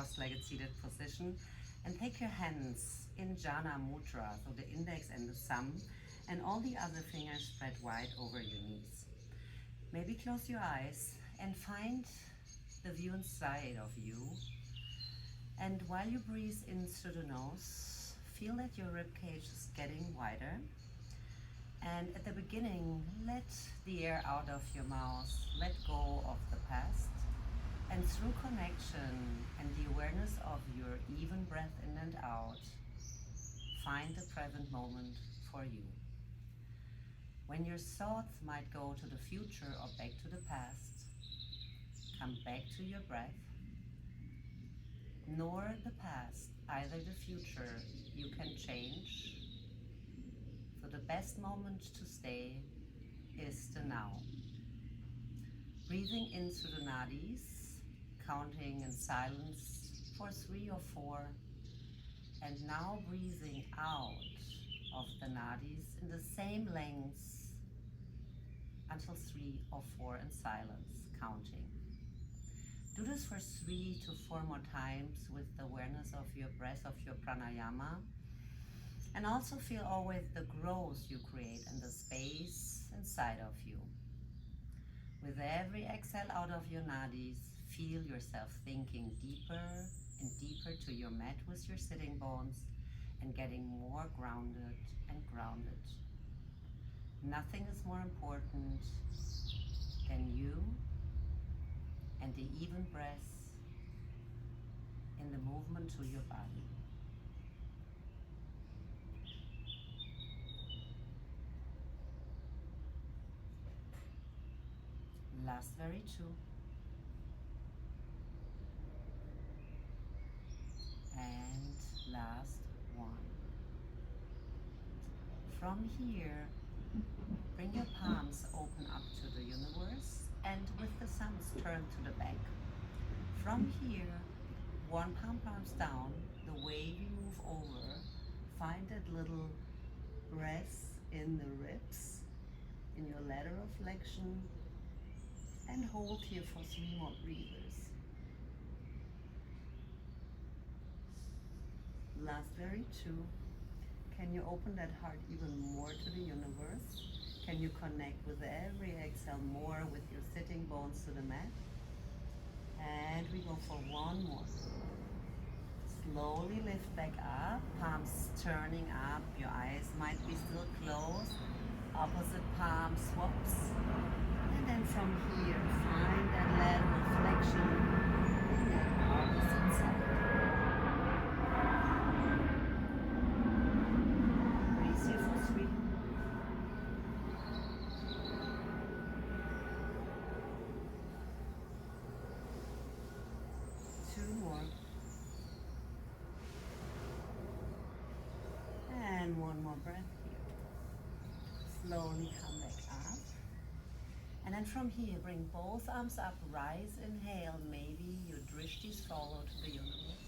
cross-legged seated position, and take your hands in Jana Mudra, so the index and the thumb, and all the other fingers spread wide over your knees. Maybe close your eyes and find the view inside of you. And while you breathe in through the nose, feel that your ribcage is getting wider. And at the beginning, let the air out of your mouth, let go of the past. And through connection and the awareness of your even breath in and out, find the present moment for you. When your thoughts might go to the future or back to the past, come back to your breath. Nor the past, either the future, you can change. So the best moment to stay is the now. Breathing in through the nadis, counting in silence for 3 or 4, and now breathing out of the nadis in the same length until 3 or 4 in silence, counting. Do this for 3 to 4 more times with the awareness of your breath, of your pranayama. And also feel always the growth you create and the space inside of you. With every exhale out of your nadis, feel yourself sinking deeper and deeper to your mat with your sitting bones and getting more grounded and grounded. Nothing is more important than you and the even breath in the movement to your body. Last very 2. And last 1. From here, bring your palms open up to the universe and with the thumbs turned to the back. From here, one palm palms down, the way we move over, find that little breath in the ribs, in your lateral flexion, and hold here for 3 more breathers. Last very 2. Can you open that heart even more to the universe? Can you connect with every exhale more with your sitting bones to the mat? And we go for 1 more. Slowly lift back up, palms turning up, your eyes might be still closed. Opposite palm swaps. And then from here, find that lateral flexion in that opposite side. Breathe here for 3. 2 more. And 1 more breath here. Slowly come back up. And then from here, bring both arms up, rise, inhale. Maybe your drishtis follow to the universe.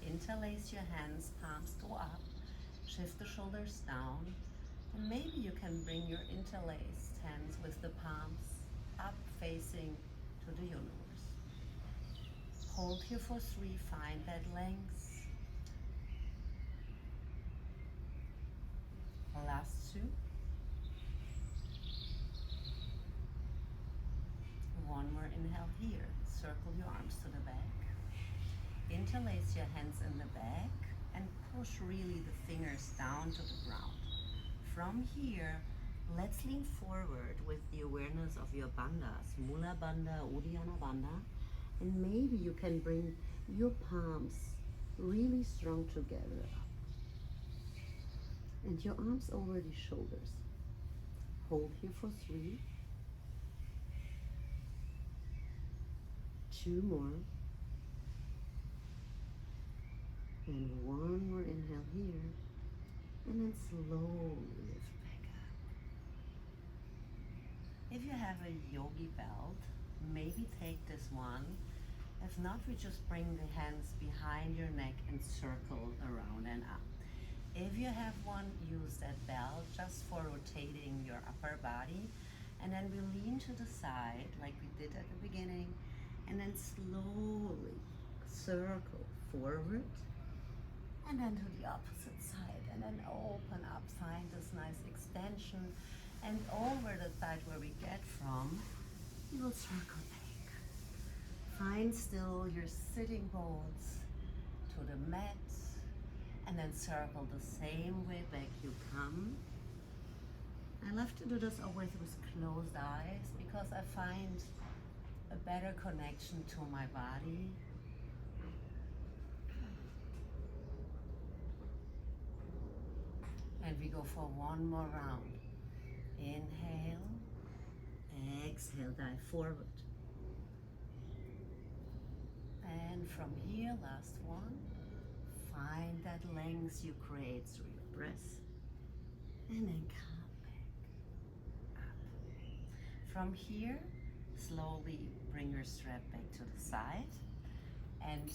Interlace your hands, palms go up. Shift the shoulders down. And maybe you can bring your interlaced hands with the palms up, facing to the universe. Hold here for 3, find that length. Last 2. 1 more inhale here. Circle your arms to the back. Interlace your hands in the back and push really the fingers down to the ground. From here, let's lean forward with the awareness of your bandhas, Mula Bandha, Uddiyana Bandha, and maybe you can bring your palms really strong together and your arms over the shoulders. Hold here for 3. 2 more. And 1 more inhale here. And then slowly lift back up. If you have a yogi belt, maybe take this one. If not, we just bring the hands behind your neck and circle around and up. If you have one, use that belt just for rotating your upper body. And then we lean to the side like we did at the beginning. And then slowly circle forward and then to the opposite side, and then open up, find this nice extension, and over the side where we get from, you will circle back. Find still your sitting bones to the mat, and then circle the same way back you come. I love to do this always with closed eyes because I find a better connection to my body. And we go for one more round. Inhale, exhale, dive forward. And from here, last one, find that length you create through your breath. And then come back up. From here, slowly bring your strap back to the side and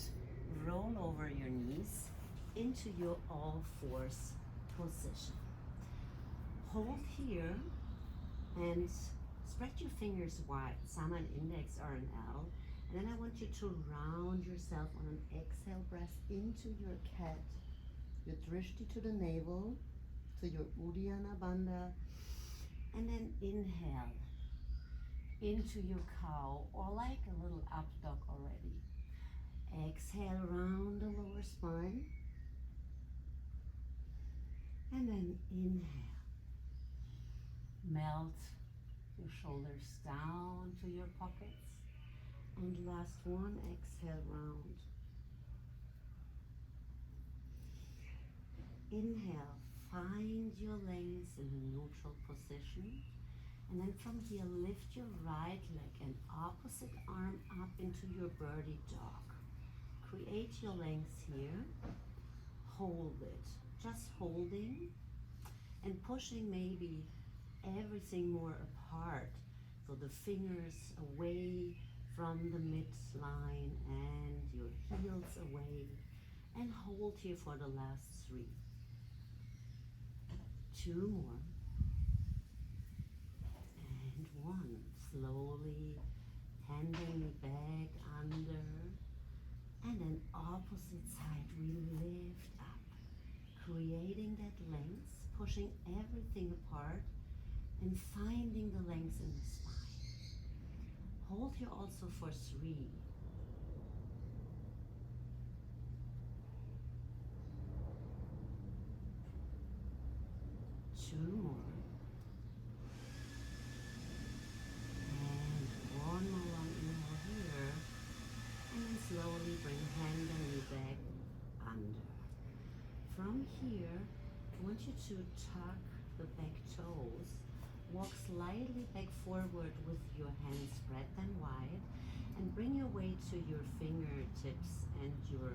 roll over your knees into your all fours position. Hold here and spread your fingers wide. Thumb and index are an L. And then I want you to round yourself on an exhale breath into your cat, your drishti to the navel, to your Uddiyana Bandha, and then inhale into your cow, or like a little up dog already. Exhale, round the lower spine, and then inhale. Melt your shoulders down to your pockets. And last one, exhale, round. Inhale, find your legs in a neutral position. And then from here, lift your right leg and opposite arm up into your birdie dog. Create your length here. Hold it. Just holding and pushing maybe everything more apart. So the fingers away from the midline and your heels away, and hold here for the last 3. 2 more, and 1. Slowly handing back under, and then opposite side, we lift up, creating that length, pushing everything apart, and finding the length in the spine. Hold here also for 3. 2 more. And 1 more long inhale here. And then slowly bring hand and knee back under. From here, I want you to tuck the back toes. Walk slightly back forward with your hands spread them wide, and bring your weight to your fingertips and your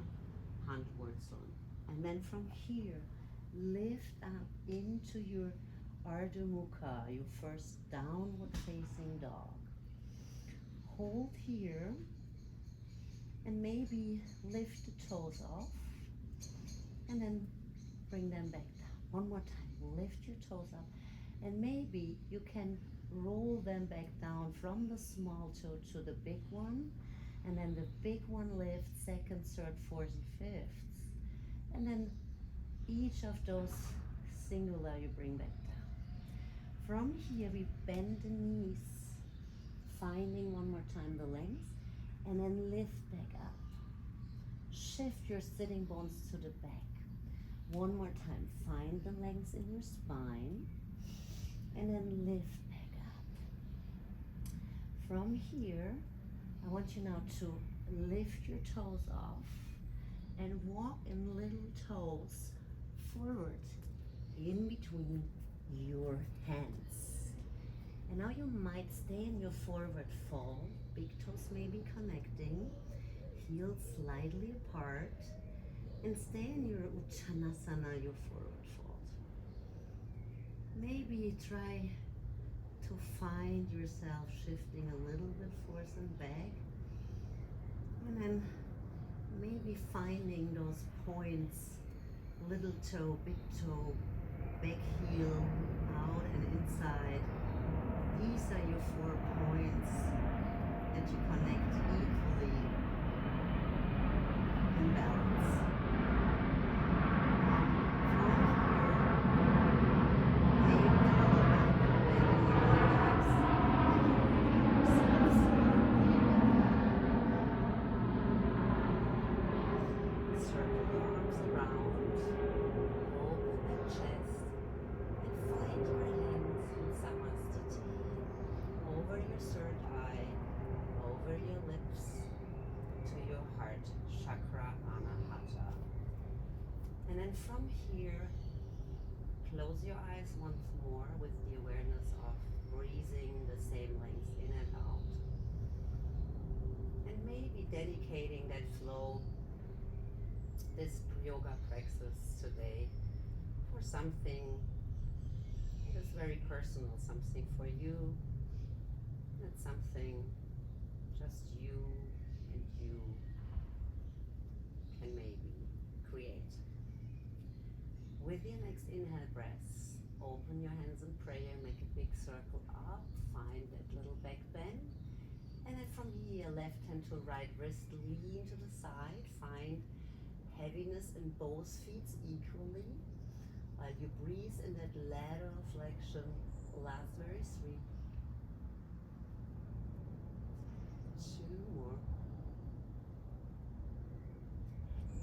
hand zone. And then from here, lift up into your Ardha Mukha, your first downward facing dog. Hold here and maybe lift the toes off and then bring them back down. One more time, lift your toes up. And maybe you can roll them back down from the small toe to the big one. And then the big one lifts, 2nd, 3rd, 4th, and 5th. And then each of those singular you bring back down. From here we bend the knees, finding one more time the length. And then lift back up. Shift your sitting bones to the back. One more time, find the length in your spine. And then lift back up. From here, I want you now to lift your toes off and walk in little toes forward in between your hands. And now you might stay in your forward fold, big toes may be connecting, heels slightly apart, and stay in your Uttanasana, your forward fold. Maybe try to find yourself shifting a little bit forth and back, and then maybe finding those points, little toe, big toe, back heel, out and inside. These are your 4 points that you connect equally And from here, close your eyes once more with the awareness of breathing the same length in and out. And maybe dedicating that flow, this yoga practice today, for something that is very personal, something for you, and something just you and you can maybe create. With your next inhale breath, open your hands in prayer, make a big circle up, find that little back bend, and then from here, left hand to right wrist, lean to the side, find heaviness in both feet equally, while you breathe in that lateral flexion. Last very sweet. 2 more.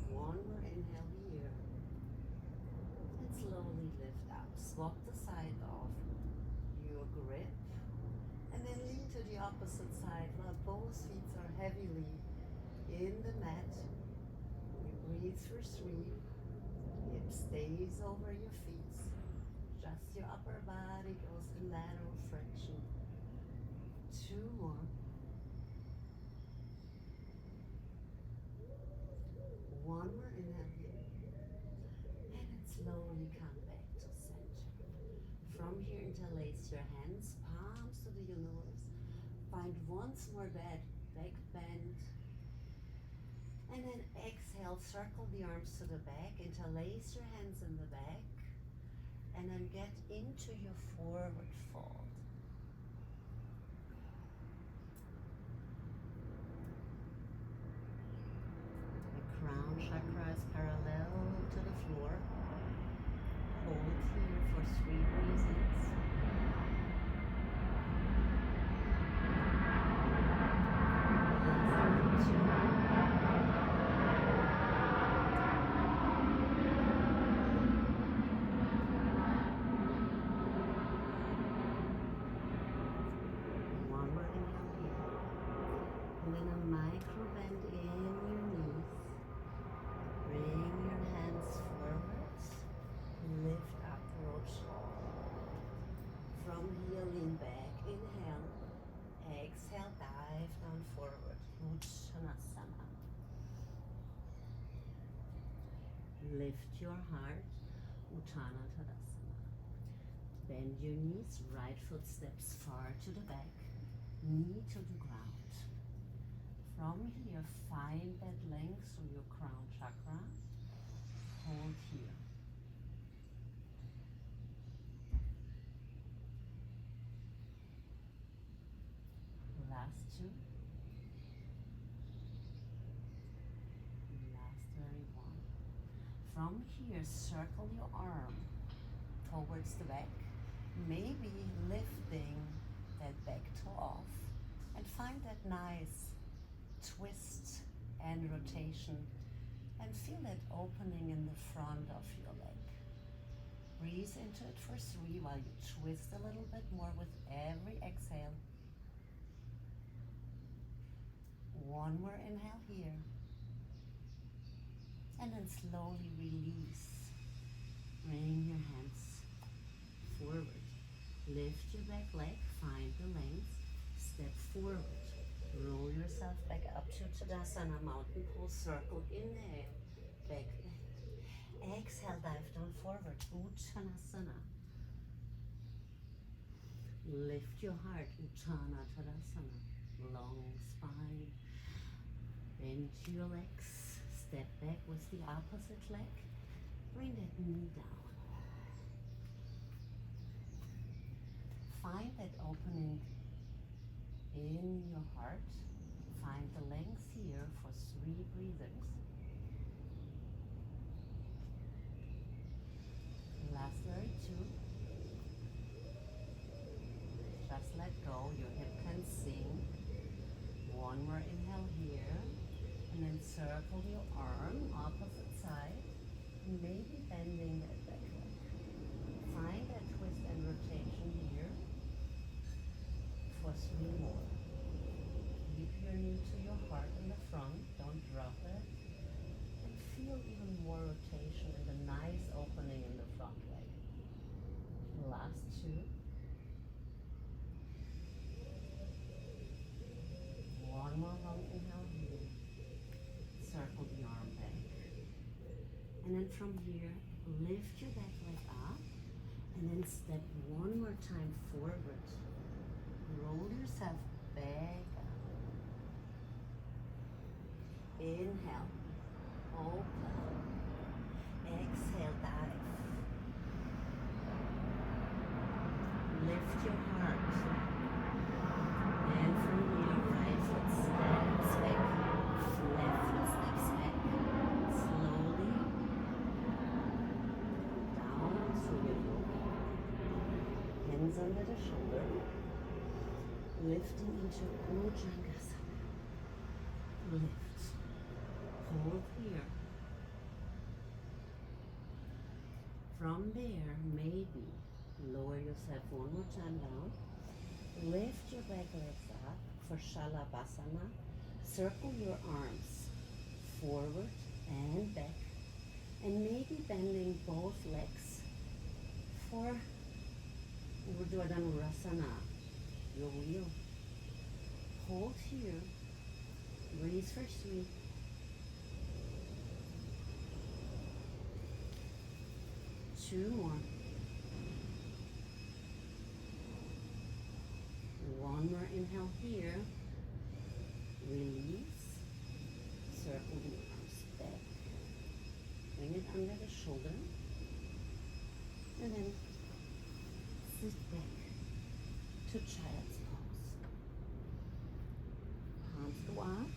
1 more inhale here. And slowly lift up. Swap the side of your grip. And then lean to the opposite side while both feet are heavily in the mat. You breathe for 3. Hip stays over your feet. Just your upper body goes in lateral flexion. 2 more. 1 more inhale here. And then slowly come back to center. From here, interlace your hands, palms to the universe. Find once more that back bend. And then exhale, circle the arms to the back, interlace your hands in the back, and then get into your forward fold. The crown chakra is parallel to the floor. Hold here for 3 breathings. And then a micro bend in your knees. Bring your hands forwards. Lift up, roach. From here, lean back. Inhale. Exhale, dive down forward. Uttanasana. Lift your heart. Uttana Tadasana. Bend your knees. Right foot steps far to the back. Knee to the ground. From here, find that length through your crown chakra. Hold here. Last 2. Last very 1. From here, circle your arm towards the back. Maybe lifting that back toe off. And find that nice twist and rotation, and feel that opening in the front of your leg. Breathe into it for 3 while you twist a little bit more with every exhale. 1 more inhale here, and then slowly release. Bring your hands forward. Lift your back leg, find the length, step forward. Roll yourself back up to Tadasana, mountain pose, circle, inhale, back bend. Exhale, dive down forward, Uttanasana. Lift your heart, Uttana Tadasana. Long spine. Bend your legs, step back with the opposite leg. Bring that knee down. Find that opening in your heart. Find the length here for 3 breathings. Last very 2. Just let go, your hip can sink. 1 more inhale here, and then circle your arm opposite side, maybe bending that back leg. Find that twist and rotation here for 3 more. Keep your knee to your heart in the front, don't drop it. And feel even more rotation in the nice then from here, lift your back leg up and then step one more time forward. Roll yourself back up. Inhale, open. Exhale, dive. Lift your heart. And from here, right foot steps back, left foot steps back. Slowly down through your yoga. Hands under the shoulder. Lifting into Bhujangasana. Lift. Hold here. From there, maybe lower yourself one more time down. Lift your back legs up for Shalabhasana. Circle your arms forward and back. And maybe bending both legs for Urdhva Dhanurasana, your wheel. Hold here. Breathe for 3. 2 more. 1 more inhale here. Release. Circle the arms back. Bring it under the shoulder. And then sit back to child's pose. Palms go up.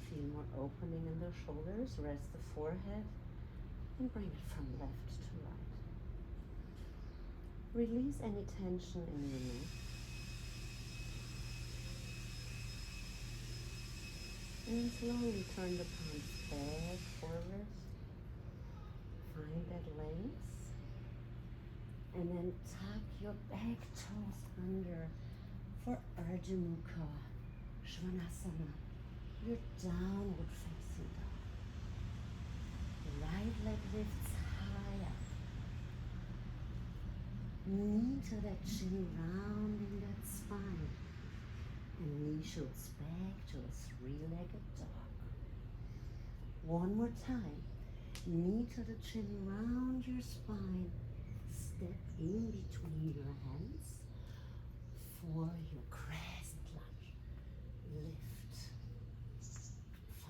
Feel more opening in the shoulders. Rest the forehead. And bring it from left to right. Release any tension in your neck. And then slowly turn the palms back, forward. Find that length. And then tuck your back toes under for Ardha Mukha Svanasana, your downward facing dog. Right leg lifts high up. Knee to that chin, rounding that spine. And knee shoots back to a 3-legged dog. One more time. Knee to the chin, round your spine. Step in between your hands for your crescent lunge. Lift.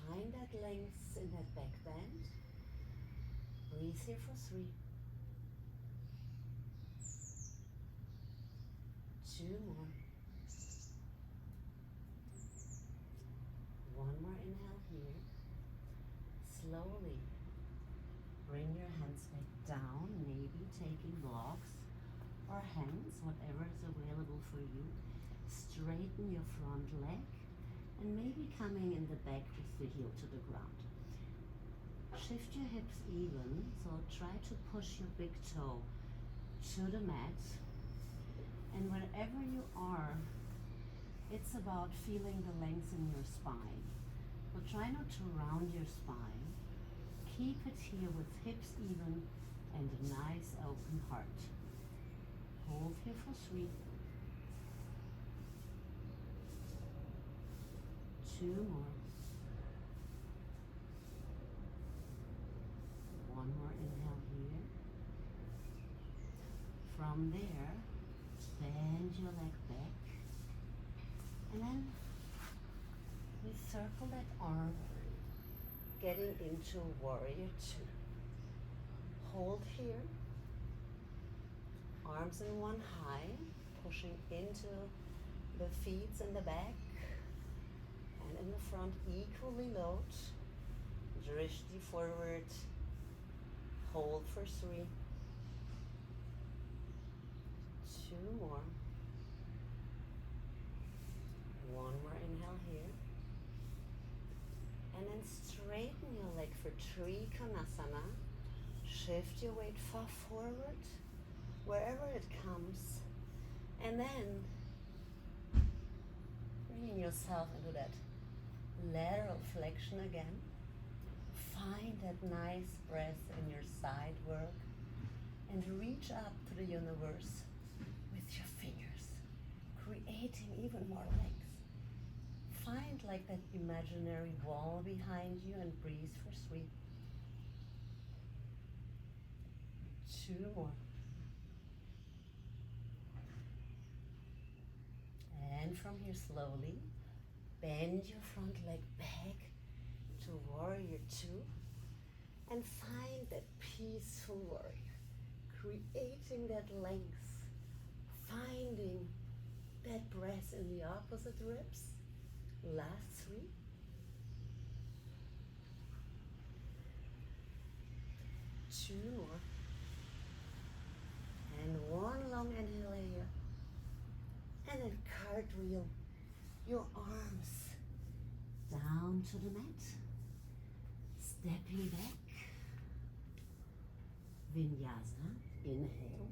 Find that length in that back bend. Breathe here for 3. 2 more. 1 more inhale here. Slowly bring your hands back down, maybe taking blocks or hands, whatever is available for you. Straighten your front leg and maybe coming in the back with the heel to the ground. Shift your hips even, so try to push your big toe to the mat. And wherever you are, it's about feeling the length in your spine. So try not to round your spine. Keep it here with hips even and a nice open heart. Hold here for 3. 2 more. 1 more inhale here. From there, bend your leg back. And then we circle that arm, getting into Warrior 2. Hold here. Arms in one high, pushing into the feet in the back. And in the front, equally load. Drishti forward. Hold for 3. 2 more. 1 more inhale here. And then straighten your leg for Trikonasana. Shift your weight far forward, wherever it comes. And then bringing yourself into that lateral flexion again. Find that nice breath in your side work and reach up to the universe with your fingers, creating even more legs. Find like that imaginary wall behind you and breathe for 3. 2 more. And from here slowly, bend your front leg back to warrior 2 and find that peaceful warrior, creating that length, finding that breath in the opposite ribs. Last 3. 2 more. And 1 long inhale here. And then cartwheel your arms down to the mat. Stepping back. Vinyasa. Inhale.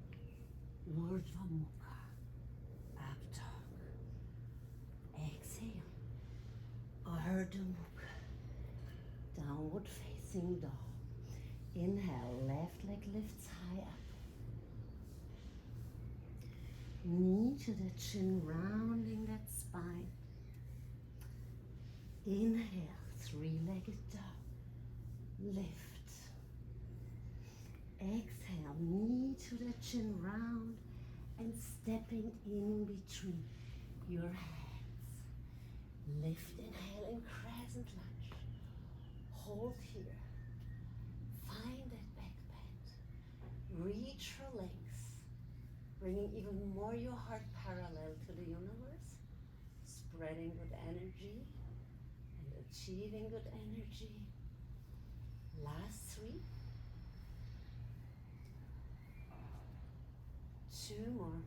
Urdhva Mukha. Up dog. Exhale. Ardha Mukha. Downward facing dog. Inhale, left leg lifts high up. Knee to the chin, rounding that spine. Inhale, 3-legged dog. Lift. Exhale, knee to the chin, round and stepping in between your hands. Lift, inhale in crescent lunge. Hold here. Find that back bend. Reach for length. Bringing even more your heart parallel to the universe. Spreading good energy and achieving good energy. Last 3. 2 more.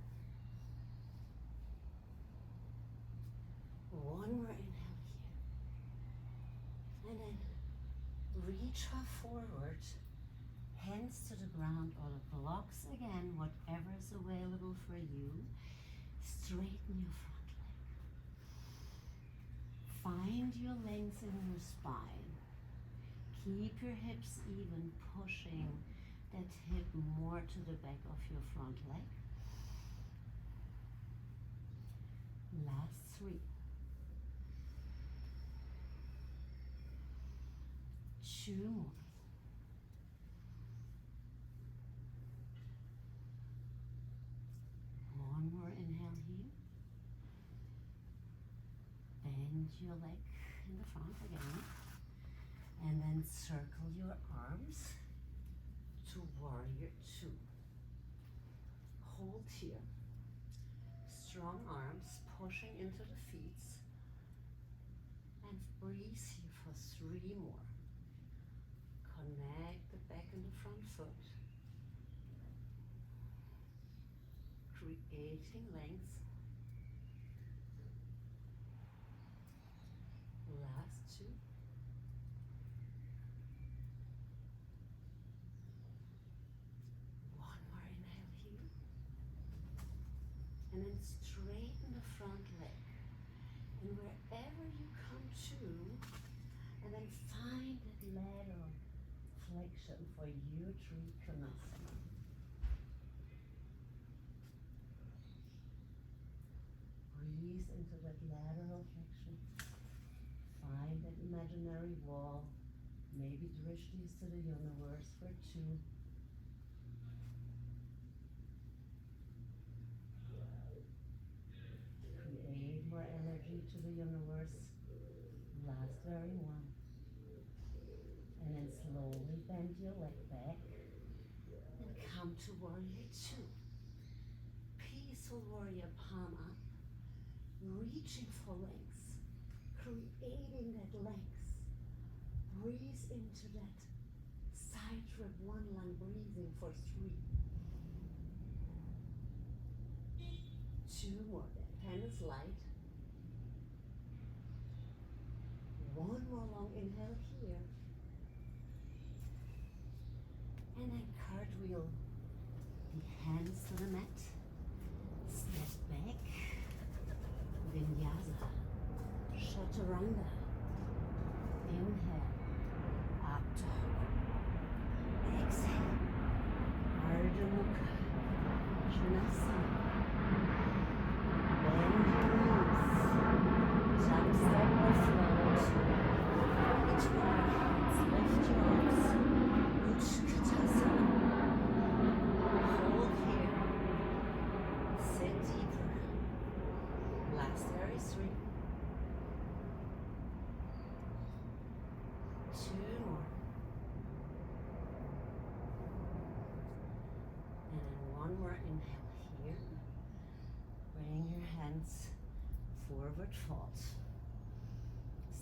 1 more inhale here. And then reach forward, hands to the ground or the blocks again, whatever is available for you. Straighten your front leg. Find your length in your spine. Keep your hips even, pushing that hip more to the back of your front leg. Last 3. 2 more. 1 more inhale here. Bend your leg in the front again. And then circle your arms to warrior 2. Hold here. Strong arms pushing into the feet. And breathe here for 3 more. Connect the back and the front foot. Creating length. Last 2. One more inhale here. And then straighten the front leg. And wherever you come to, and then find that lateral flexion for you, Trikonasana. Breathe into that lateral flexion. Find that imaginary wall. Maybe drishtis to the universe for 2. Create more energy to the universe. Last very 1. And then slowly bend your leg back and come to warrior 2. Peaceful warrior, palm up, reaching for length, creating that length. Breathe into that side rib, 1 lung, breathing for 3. 2 more, that hand is light. 1 more long inhale here. And then cartwheel the hands to the mat. Step back. Vinyasa. Chaturanga. Inhale. Up dog. Exhale. Ardha Mukha. Svanasana. Bend your knees. more inhale here. Bring your hands forward fold.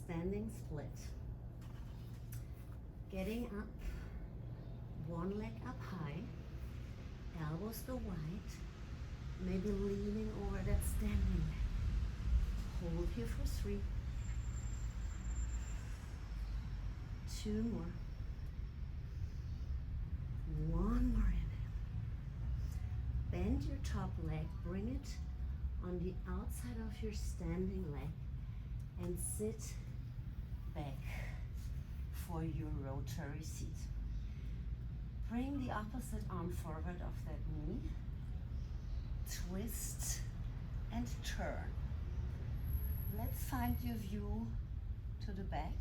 Standing split. Getting up, one leg up high, elbows go wide, maybe leaning over that standing leg. Hold here for 3. 2 more. 1 more inhale. Bend your top leg, bring it on the outside of your standing leg and sit back for your rotary seat. Bring the opposite arm forward of that knee, twist and turn. Let's find your view to the back,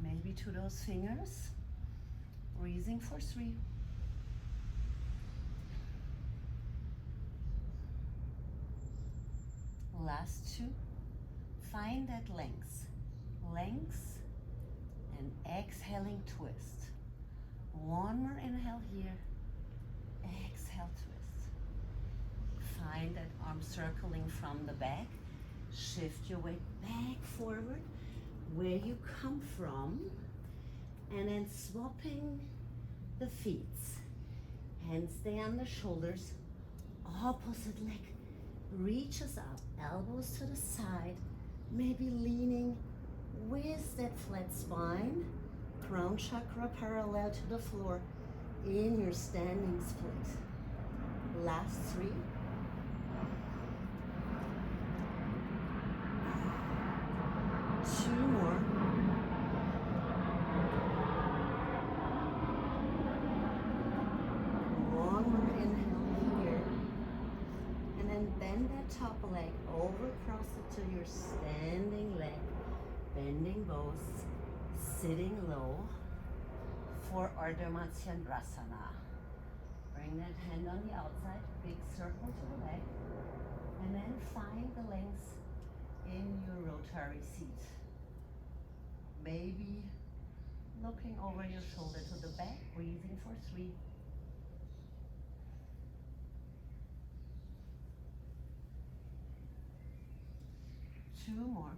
maybe to those fingers. Breathing for 3. Last 2. Find that length. Length and exhaling twist. 1 more inhale here. Exhale, twist. Find that arm circling from the back. Shift your weight back forward where you come from. And then swapping the feet. Hands stay on the shoulders. Opposite leg reaches up, elbows to the side, maybe leaning with that flat spine, crown chakra parallel to the floor in your standing split. Last 3. 2 more. One more inhale here. And then bend that top leg over, cross it to your standing leg. Bending both, sitting low for Ardha Matsyendrasana. Bring that hand on the outside, big circle to the leg, and then find the length in your rotary seat. Maybe looking over your shoulder to the back, breathing for 3. 2 more.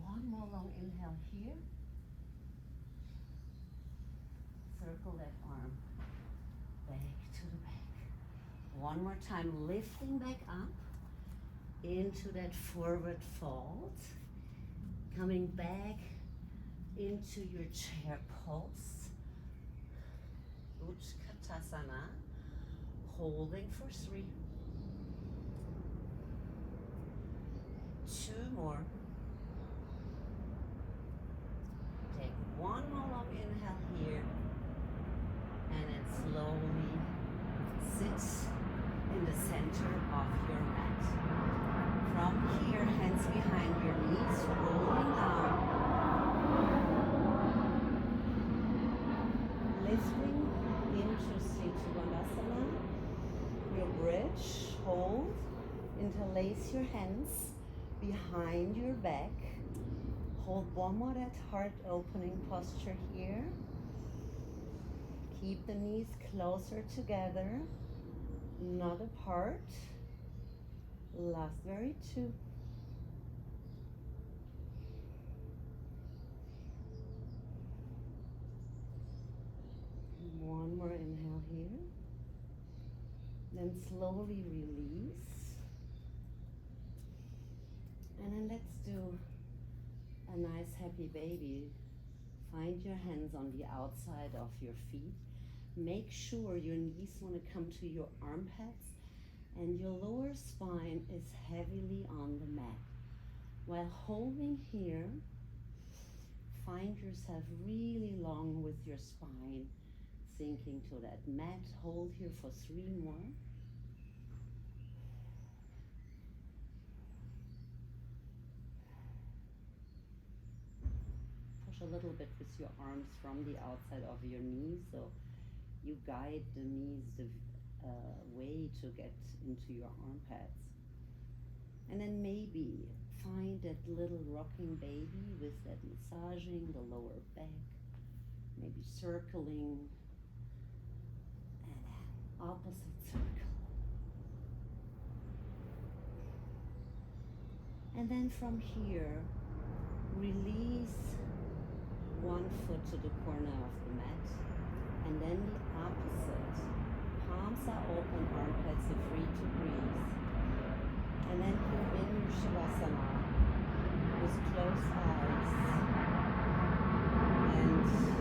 One more long inhale here. Circle that arm back to the back. One more time, lifting back up into that forward fold. Coming back into your chair pose. Utkatasana. Holding for 3. 2 more. Take one more long inhale here. And then slowly sit in the center of your mat. From here, hands behind your knees, rolling down. Lifting into Setu. Your bridge, hold, interlace your hands behind your back. Hold one more that heart opening posture here. Keep the knees closer together, not apart. Last very 2. One more inhale here. Then slowly release. And then let's do a nice happy baby. Find your hands on the outside of your feet. Make sure your knees want to come to your armpits and your lower spine is heavily on the mat. While holding here, find yourself really long with your spine, sinking to that mat. Hold here for 3 more. Push a little bit with your arms from the outside of your knees, so you guide the knees the way to get into your armpits. And then maybe find that little rocking baby with that massaging the lower back, maybe circling, and then opposite circle. And then from here, release one foot to the corner of the mat, and then the opposite. Palms are open, armpits are free to breathe. And then here in your Shavasana with closed eyes and